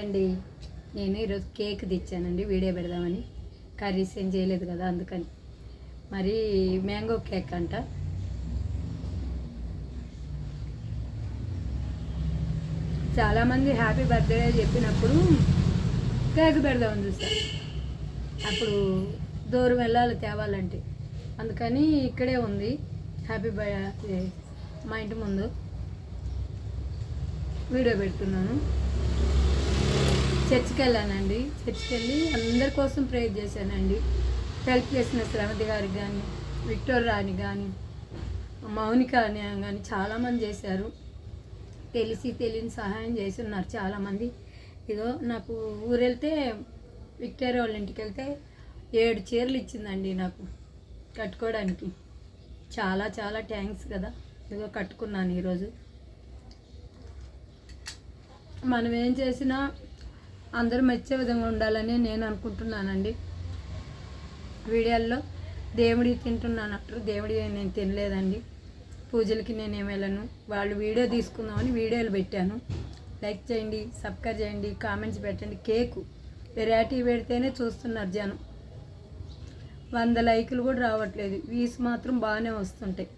అండి నేను ఈరోజు కేక్ తెచ్చానండి వీడియో పెడదామని. కర్రీస్ ఏం చేయలేదు కదా అందుకని. మరి మ్యాంగో కేక్ అంట. చాలామంది హ్యాపీ బర్త్డే చెప్పినప్పుడు కేక్ పెడదామని చూసాను. అప్పుడు దూరం వెళ్ళాలి తేవాలంటే, అందుకని ఇక్కడే ఉంది హ్యాపీ బర్త్డే మా ఇంటి ముందు వీడియో పెడుతున్నాను. చర్చికి వెళ్ళానండి. చర్చికి వెళ్ళి అందరి కోసం ప్రేయర్ చేశానండి. హెల్ప్ చేసిన శ్రమతి గారికి కానీ, విక్టోర్ రాని కానీ, మౌనిక అని కానీ చాలామంది చేశారు. తెలియని సహాయం చేస్తున్నారు చాలామంది. ఇదో నాకు ఊరెళ్తే విక్టోరియా వాళ్ళ ఇంటికి వెళ్తే 7 చీరలు ఇచ్చిందండి నాకు కట్టుకోవడానికి. చాలా చాలా థ్యాంక్స్ కదా. ఇదిగో కట్టుకున్నాను ఈరోజు. మనం ఏం చేసినా అందరూ మెచ్చే విధంగా ఉండాలని నేను అనుకుంటున్నానండి. వీడియోల్లో దేవుడి తింటున్నానంటారు, దేవుడి నేను తినలేదండి. పూజలకి నేనేం వెళ్ళను. వాళ్ళు వీడియో తీసుకుందామని వీడియోలు పెట్టాను. లైక్ చేయండి, సబ్స్క్రైబ్ చేయండి, కామెంట్స్ పెట్టండి. కేకు వెరైటీ పెడితేనే చూస్తున్నారు జనం. 100 లైకులు కూడా రావట్లేదు, వ్యూస్ మాత్రం బాగానే వస్తుంటాయి.